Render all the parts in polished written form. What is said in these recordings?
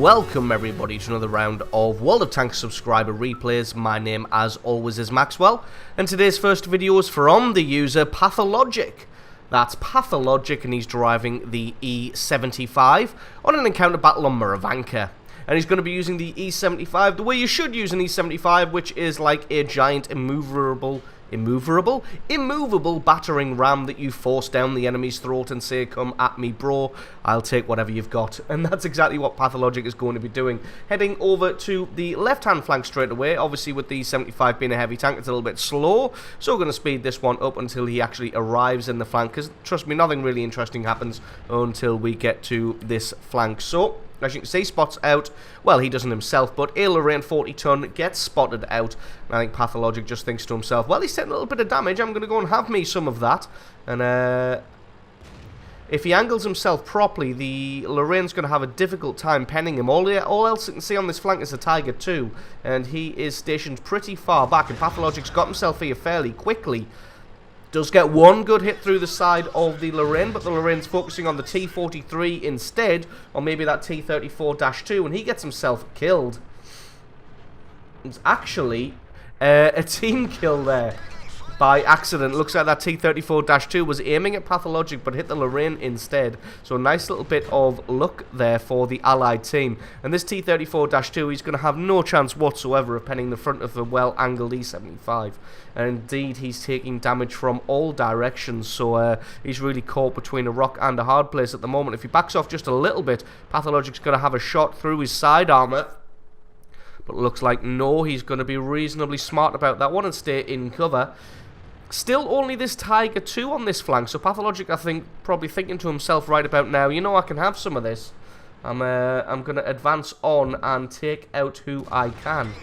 Welcome everybody to another round of World of Tanks subscriber replays. My name as always is Maxwell, and today's first video is from the user Pathologic. That's Pathologic, and he's driving the E75 on an encounter battle on Muravanka. And he's going to be using the E75 the way you should use an E75, which is like a giant immovable battering ram that you force down the enemy's throat and say, "Come at me, bro, I'll take whatever you've got." And that's exactly what Pathologic is going to be doing. Heading over to the left-hand flank straight away. Obviously, with the E75 being a heavy tank, it's a little bit slow, so we're going to speed this one up until he actually arrives in the flank, because trust me, nothing really interesting happens until we get to this flank. So as you can see, spots out, well, he doesn't himself, but a Lorraine 40-ton gets spotted out. And I think Pathologic just thinks to himself, well, he's taking a little bit of damage, I'm going to go and have me some of that. And if he angles himself properly, the Lorraine's going to have a difficult time penning him. All else you can see on this flank is a Tiger 2, and he is stationed pretty far back, and Pathologic's got himself here fairly quickly. Does get one good hit through the side of the Lorraine, but the Lorraine's focusing on the T-43 instead, or maybe that T-34-2, and he gets himself killed. It's actually a team kill there by accident. Looks like that T-34-2 was aiming at Pathologic but hit the Lorraine instead. So a nice little bit of luck there for the allied team. And this T-34-2, he's going to have no chance whatsoever of penning the front of the well-angled E75. And indeed, he's taking damage from all directions. So he's really caught between a rock and a hard place at the moment. If he backs off just a little bit, Pathologic's going to have a shot through his side armor. But it looks like no, he's going to be reasonably smart about that one and stay in cover. Still only this Tiger 2 on this flank, so Pathologic, I think, probably thinking to himself right about now, you know, I can have some of this. I'm going to advance on and take out who I can.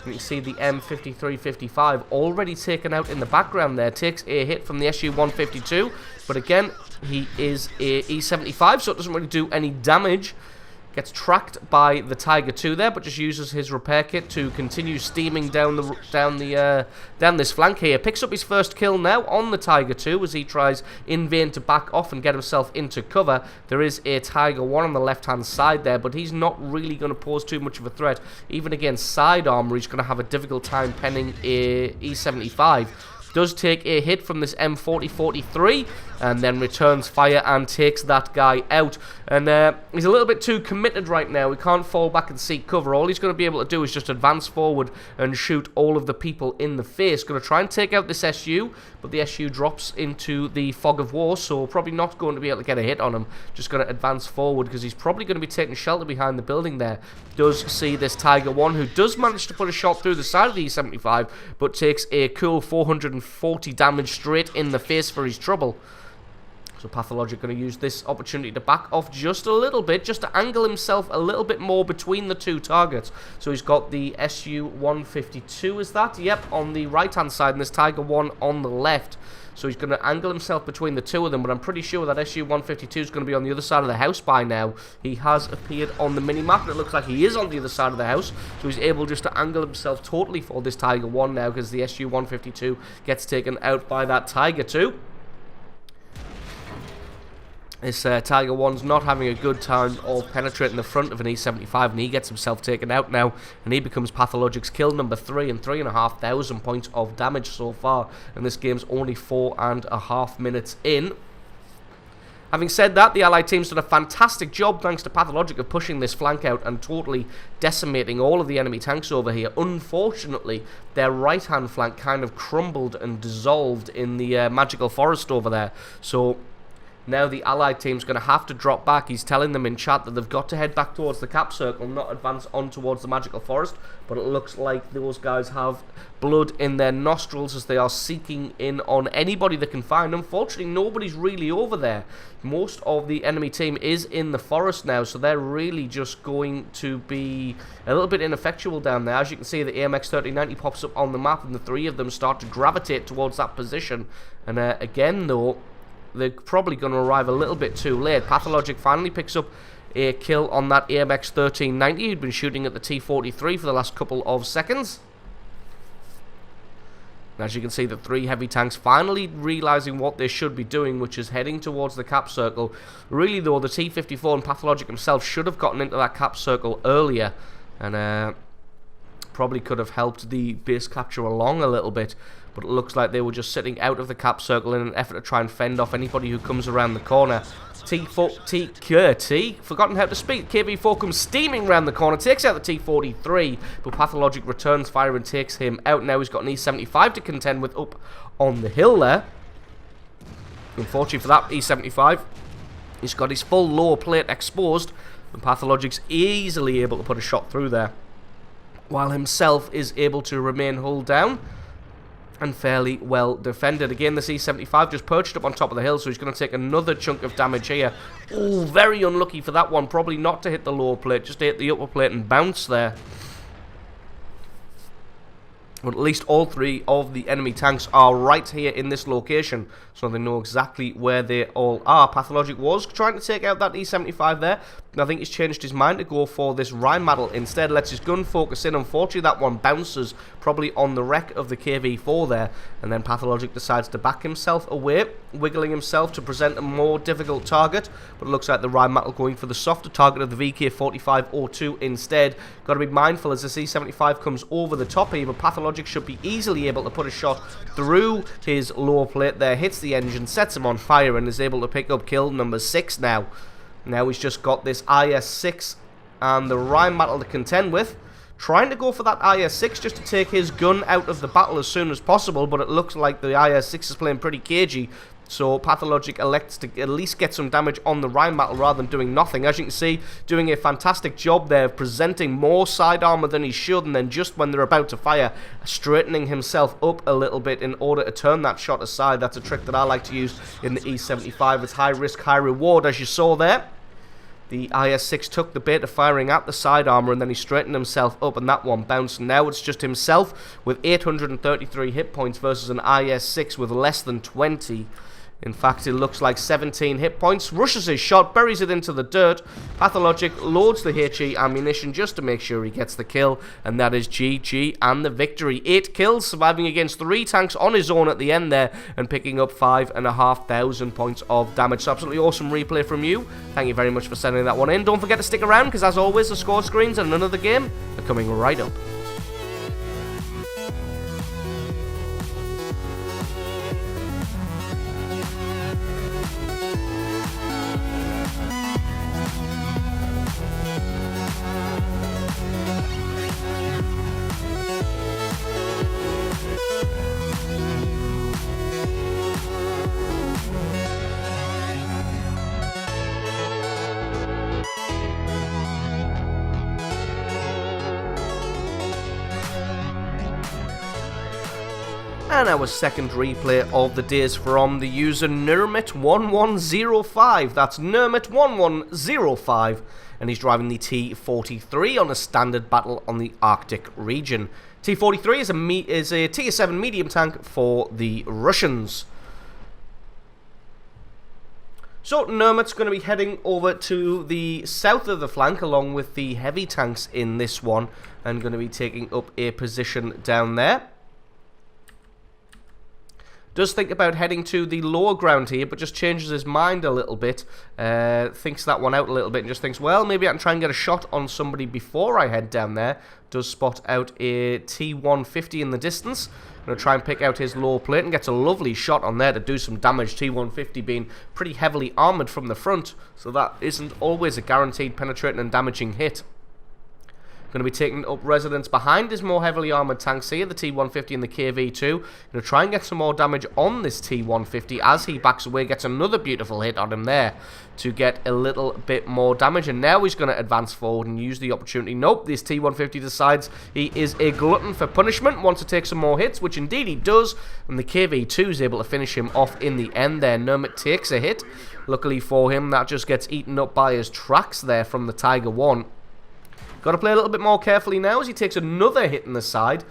You can see the M53-55 already taken out in the background there. Takes a hit from the SU-152, but again, he is a E75, so it doesn't really do any damage. Gets tracked by the Tiger 2 there, but just uses his repair kit to continue steaming down this flank here. Picks up his first kill now on the Tiger 2 as he tries in vain to back off and get himself into cover. There is a Tiger 1 on the left-hand side there, but he's not really going to pose too much of a threat. Even against side armor, he's going to have a difficult time penning a E75. Does take a hit from this M40-43 and then returns fire and takes that guy out. And he's a little bit too committed right now. He can't fall back and seek cover. All he's going to be able to do is just advance forward and shoot all of the people in the face. Going to try and take out this SU, but the SU drops into the fog of war, so probably not going to be able to get a hit on him. Just going to advance forward because he's probably going to be taking shelter behind the building there. Does see this Tiger 1 who does manage to put a shot through the side of the E75, but takes a cool 440 damage straight in the face for his trouble. So Pathologic going to use this opportunity to back off just a little bit, just to angle himself a little bit more between the two targets. So he's got the SU-152, is that? Yep, on the right-hand side, and this Tiger 1 on the left. So he's going to angle himself between the two of them, but I'm pretty sure that SU-152 is going to be on the other side of the house by now. He has appeared on the mini-map, and it looks like he is on the other side of the house. So he's able just to angle himself totally for this Tiger 1 now, because the SU-152 gets taken out by that Tiger 2. This Tiger 1's not having a good time of penetrating the front of an E75, and he gets himself taken out now, and he becomes Pathologic's kill number 3 and 3,500 points of damage so far, and this game's only 4.5 minutes in. Having said that, the Allied team's done a fantastic job thanks to Pathologic of pushing this flank out and totally decimating all of the enemy tanks over here. Unfortunately, their right-hand flank kind of crumbled and dissolved in the magical forest over there, so now the Allied team's going to have to drop back. He's telling them in chat that they've got to head back towards the cap circle, not advance on towards the magical forest. But it looks like those guys have blood in their nostrils as they are seeking in on anybody they can find. Unfortunately, nobody's really over there. Most of the enemy team is in the forest now, so they're really just going to be a little bit ineffectual down there. As you can see, the AMX 3090 pops up on the map, and the three of them start to gravitate towards that position. And again, though, they're probably going to arrive a little bit too late. Pathologic finally picks up a kill on that AMX 1390 who'd been shooting at the T-43 for the last couple of seconds. And as you can see, the 3 heavy tanks finally realising what they should be doing, which is heading towards the cap circle. Really, though, the T-54 and Pathologic himself should have gotten into that cap circle earlier, and probably could have helped the base capture along a little bit. But it looks like they were just sitting out of the cap circle in an effort to try and fend off anybody who comes around the corner. Forgotten how to speak. KV-4 comes steaming around the corner, takes out the T-43, but Pathologic returns fire and takes him out. Now he's got an E-75 to contend with up on the hill there. Unfortunately for that E-75, he's got his full lower plate exposed, and Pathologic's easily able to put a shot through there, while himself is able to remain hull down and fairly well defended. Again, the C-75 just perched up on top of the hill, so he's going to take another chunk of damage here. Oh, very unlucky for that one. Probably not to hit the lower plate, just to hit the upper plate and bounce there. But at least all 3 of the enemy tanks are right here in this location, so they know exactly where they all are. Pathologic was trying to take out that E-75 there, and I think he's changed his mind to go for this Rheinmetall instead. Lets his gun focus in. Unfortunately, that one bounces probably on the wreck of the KV-4 there, and then Pathologic decides to back himself away, wiggling himself to present a more difficult target. But it looks like the Rheinmetall going for the softer target of the VK-4502 instead. Got to be mindful as the C-75 comes over the top here, but Pathologic should be easily able to put a shot through his lower plate there, hits the engine, sets him on fire, and is able to pick up kill number 6 now. Now he's just got this IS-6 and the Rheinmetall to contend with. Trying to go for that IS-6 just to take his gun out of the battle as soon as possible, but it looks like the IS-6 is playing pretty cagey. So Pathologic elects to at least get some damage on the Rheinmetall rather than doing nothing. As you can see, doing a fantastic job there of presenting more side armor than he should, and then just when they're about to fire, straightening himself up a little bit in order to turn that shot aside. That's a trick that I like to use in the E-75. It's high risk, high reward, as you saw there. The IS-6 took the bait of firing at the side armor, and then he straightened himself up, and that one bounced. Now it's just himself with 833 hit points versus an IS-6 with less than 20. In fact, it looks like 17 hit points. Rushes his shot, buries it into the dirt. Pathologic loads the HE ammunition just to make sure he gets the kill. And that is GG and the victory. 8 kills, surviving against 3 tanks on his own at the end there, and picking up 5,500 points of damage. So absolutely awesome replay from you. Thank you very much for sending that one in. Don't forget to stick around, because as always, the score screens and another game are coming right up. And our second replay of the day is from the user Nermit1105. That's Nermit1105. And he's driving the T-43 on a standard battle on the Arctic region. T-43 is a Tier 7 medium tank for the Russians. So Nermit's going to be heading over to the south of the flank along with the heavy tanks in this one, and going to be taking up a position down there. Does think about heading to the lower ground here, but just changes his mind a little bit. Thinks that one out a little bit and just thinks, well, maybe I can try and get a shot on somebody before I head down there. Does spot out a T-150 in the distance. Going to try and pick out his lower plate and gets a lovely shot on there to do some damage. T-150 being pretty heavily armoured from the front, so that isn't always a guaranteed penetrating and damaging hit. Going to be taking up residence behind his more heavily armoured tanks here, the T-150 and the KV-2. Going to try and get some more damage on this T-150 as he backs away, gets another beautiful hit on him there to get a little bit more damage. And now he's going to advance forward and use the opportunity. Nope, this T-150 decides he is a glutton for punishment, wants to take some more hits, which indeed he does. And the KV-2 is able to finish him off in the end there. Nermit takes a hit. Luckily for him, that just gets eaten up by his tracks there from the Tiger 1. Got to play a little bit more carefully now as he takes another hit in the side.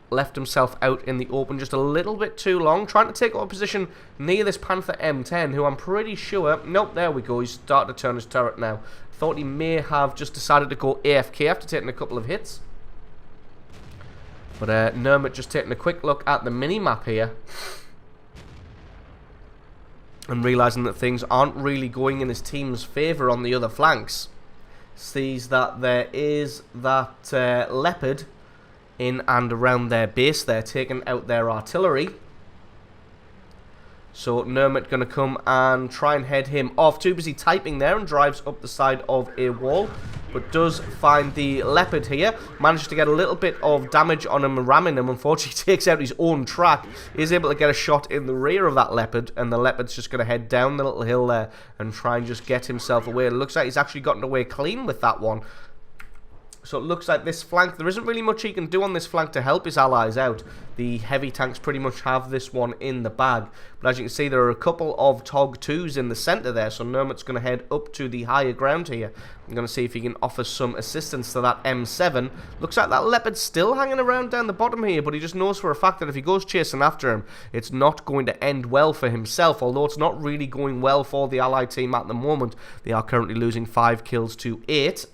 Left himself out in the open just a little bit too long. Trying to take up a position near this Panther M10, who I'm pretty sure... Nope, there we go. He's started to turn his turret now. Thought he may have just decided to go AFK after taking a couple of hits. But Nermit just taking a quick look at the mini-map here. And realising that things aren't really going in his team's favour on the other flanks. Sees that there is that Leopard in and around their base there, taking out their artillery. So Nermit going to come and try and head him off. Too busy typing there, and drives up the side of a wall. But does find the Leopard here. Manages to get a little bit of damage on him and ramming him. Unfortunately, takes out his own track. Is able to get a shot in the rear of that Leopard. And the Leopard's just going to head down the little hill there and try and just get himself away. It looks like he's actually gotten away clean with that one. So it looks like this flank, there isn't really much he can do on this flank to help his allies out. The heavy tanks pretty much have this one in the bag. But as you can see, there are a couple of TOG 2s in the centre there. So Nermit's going to head up to the higher ground here. I'm going to see if he can offer some assistance to that M7. Looks like that Leopard's still hanging around down the bottom here. But he just knows for a fact that if he goes chasing after him, it's not going to end well for himself. Although it's not really going well for the Allied team at the moment. They are currently losing 5 kills to 8.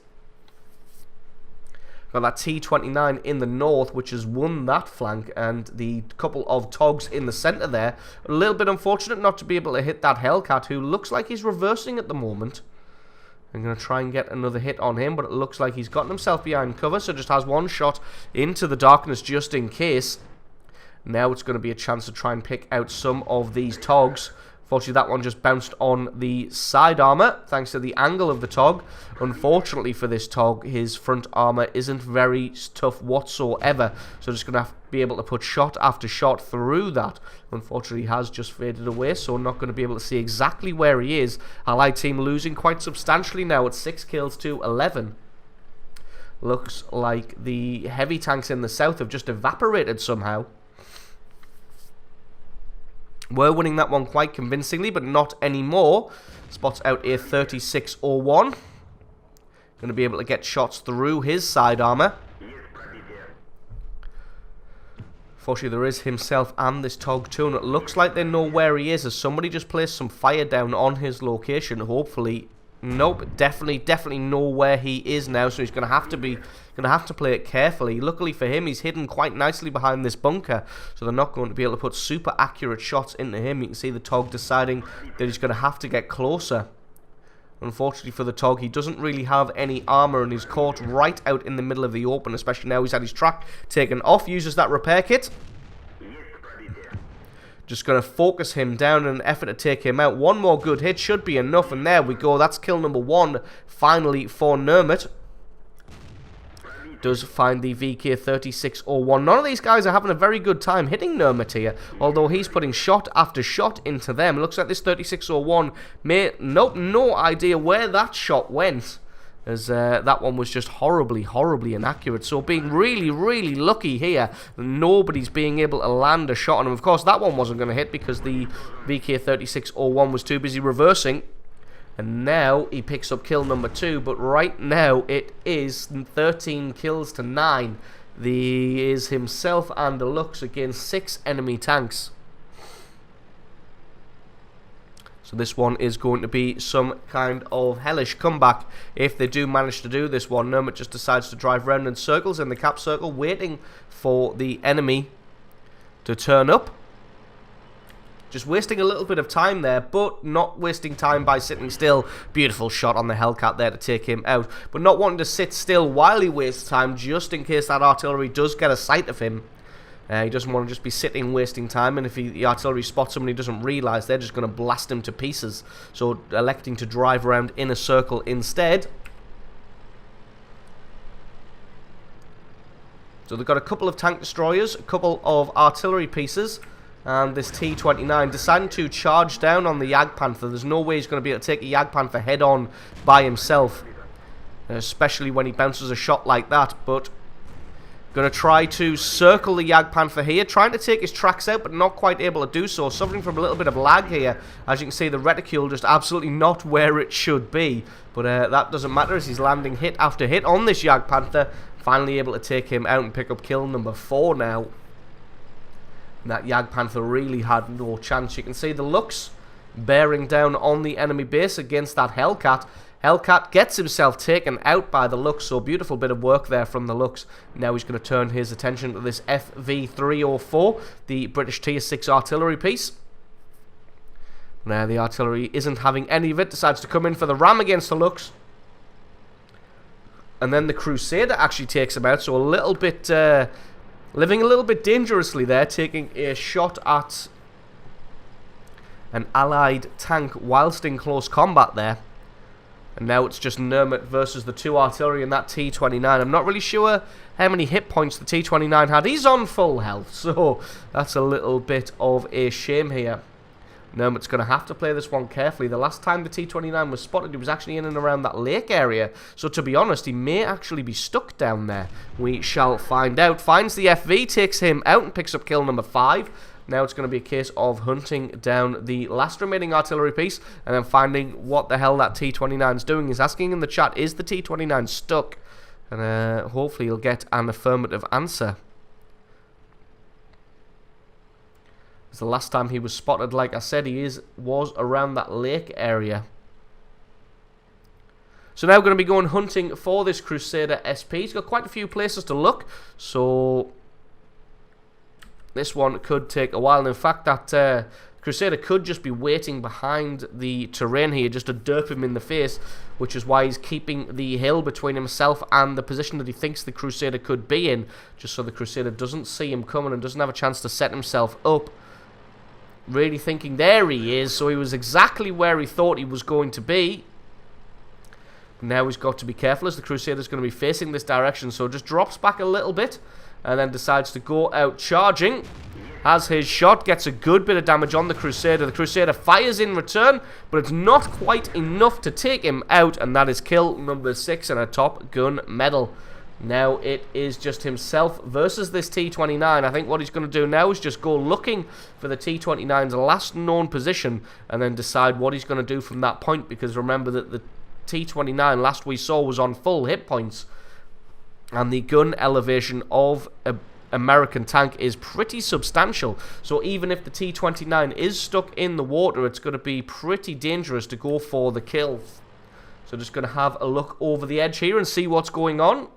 Got that T-29 in the north, which has won that flank, and the couple of TOGs in the centre there. A little bit unfortunate not to be able to hit that Hellcat, who looks like he's reversing at the moment. I'm going to try and get another hit on him, but it looks like he's gotten himself behind cover, so just has one shot into the darkness just in case. Now it's going to be a chance to try and pick out some of these TOGs. Fortunately, that one just bounced on the side armour, thanks to the angle of the TOG. Unfortunately for this TOG, his front armour isn't very tough whatsoever. So just going to have to be able to put shot after shot through that. Unfortunately, he has just faded away, so not going to be able to see exactly where he is. Allied team losing quite substantially now at 6 kills to 11. Looks like the heavy tanks in the south have just evaporated somehow. Were winning that one quite convincingly, but not anymore. Spots out a 3601. Going to be able to get shots through his side armour. Fortunately, there is himself and this TOG 2, and it looks like they know where he is, as somebody just placed some fire down on his location. Hopefully, nope, definitely know where he is now, so he's going to have to play it carefully. Luckily for him, he's hidden quite nicely behind this bunker, so they're not going to be able to put super accurate shots into him. You can see the TOG deciding that he's going to have to get closer. Unfortunately for the TOG, he doesn't really have any armor, and he's caught right out in the middle of the open, especially now he's had his track taken off. Uses that repair kit. Just going to focus him down in an effort to take him out. One more good hit should be enough, and there we go. That's kill number 1, finally, for Nermit. Does find the VK3601. None of these guys are having a very good time hitting Nermit here, although he's putting shot after shot into them. It looks like this 3601 no idea where that shot went, as that one was just horribly inaccurate. So being really lucky here, nobody's being able to land a shot on him. Of course, that one wasn't going to hit because the VK3601 was too busy reversing. And now he picks up kill number 2, but right now it is 13 kills to 9. He is himself and Deluxe against 6 enemy tanks. So this one is going to be some kind of hellish comeback if they do manage to do this one. Nermit just decides to drive round in circles in the cap circle, waiting for the enemy to turn up. Just wasting a little bit of time there, but not wasting time by sitting still. Beautiful shot on the Hellcat there to take him out. But not wanting to sit still while he wastes time, just in case that artillery does get a sight of him. He doesn't want to just be sitting wasting time, and if the artillery spots him and he doesn't realise, they're just going to blast him to pieces. So electing to drive around in a circle instead. So they've got a couple of tank destroyers, a couple of artillery pieces, and this T-29 deciding to charge down on the Jagdpanther. There's no way he's going to be able to take a Jagdpanther head on by himself, especially when he bounces a shot like that. But going to try to circle the Jagdpanther here, trying to take his tracks out, but not quite able to do so. Suffering from a little bit of lag here. As you can see, the reticule just absolutely not where it should be. But that doesn't matter, as he's landing hit after hit on this Jagdpanther. Finally able to take him out and pick up kill number 4 now. And that Jagdpanther really had no chance. You can see the Lux bearing down on the enemy base against that Hellcat. Hellcat gets himself taken out by the Lux, so beautiful bit of work there from the Lux. Now he's going to turn his attention to this FV304, the British Tier 6 artillery piece. Now the artillery isn't having any of it, decides to come in for the ram against the Lux. And then the Crusader actually takes him out, so a little bit, living a little bit dangerously there, taking a shot at an allied tank whilst in close combat there. And now it's just Nermit versus the 2 artillery and that T-29. I'm not really sure how many hit points the T-29 had. He's on full health, so that's a little bit of a shame here. Nermit's going to have to play this one carefully. The last time the T-29 was spotted, he was actually in and around that lake area. So to be honest, he may actually be stuck down there. We shall find out. Finds the FV, takes him out and picks up kill number 5. Now it's going to be a case of hunting down the last remaining artillery piece and then finding what the hell that T-29 is doing. He's asking in the chat, is the T-29 stuck? And hopefully he'll get an affirmative answer. The last time he was spotted, like I said, was around that lake area. So now we're going to be going hunting for this Crusader SP. He's got quite a few places to look, so this one could take a while. And in fact, that Crusader could just be waiting behind the terrain here, just to derp him in the face, which is why he's keeping the hill between himself and the position that he thinks the Crusader could be in, just so the Crusader doesn't see him coming and doesn't have a chance to set himself up. Really thinking, there he is, so he was exactly where he thought he was going to be. Now he's got to be careful as the Crusader's going to be facing this direction, so just drops back a little bit and then decides to go out charging. Has his shot, gets a good bit of damage on the Crusader. The Crusader fires in return, but it's not quite enough to take him out, and that is kill number 6 and a Top Gun medal. Now it is just himself versus this T-29. I think what he's going to do now is just go looking for the T-29's last known position and then decide what he's going to do from that point, because remember that the T-29 last we saw was on full hit points and the gun elevation of an American tank is pretty substantial. So even if the T-29 is stuck in the water, it's going to be pretty dangerous to go for the kill. So just going to have a look over the edge here and see what's going on.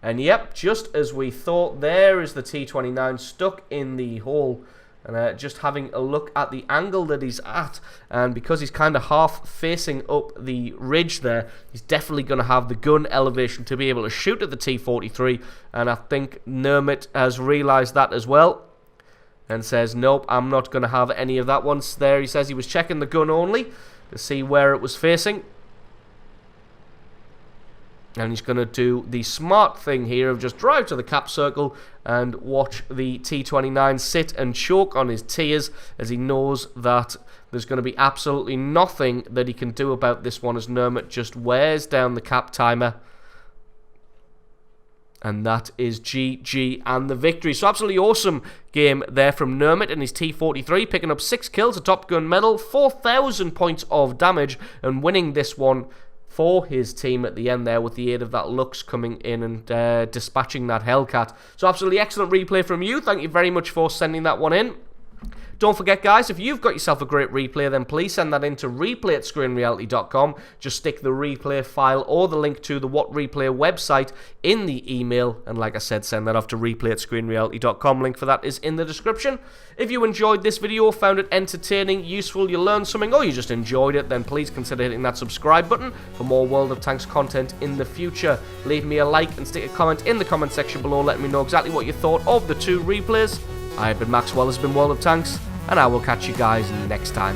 And yep, just as we thought, there is the T-29 stuck in the hole. And just having a look at the angle that he's at, and because he's kind of half facing up the ridge there, he's definitely going to have the gun elevation to be able to shoot at the T-43. And I think Nermit has realised that as well and says, nope, I'm not going to have any of that. Once there, he says he was checking the gun only to see where it was facing. And he's going to do the smart thing here of just drive to the cap circle and watch the T-29 sit and choke on his tears, as he knows that there's going to be absolutely nothing that he can do about this one, as Nermit just wears down the cap timer. And that is GG and the victory. So absolutely awesome game there from Nermit and his T-43, picking up 6 kills, a Top Gun medal, 4,000 points of damage, and winning this one for his team at the end there with the aid of that Lux coming in and dispatching that Hellcat. So absolutely excellent replay from you. Thank you very much for sending that one in. Don't forget, guys, if you've got yourself a great replay, then please send that in to replay@screenreality.com. Just stick the replay file or the link to the What Replay website in the email. And like I said, send that off to replay@screenreality.com. Link for that is in the description. If you enjoyed this video, found it entertaining, useful, you learned something, or you just enjoyed it, then please consider hitting that subscribe button for more World of Tanks content in the future. Leave me a like and stick a comment in the comment section below, letting me know exactly what you thought of the 2 replays. I have been Maxwell, this has been World of Tanks, and I will catch you guys next time.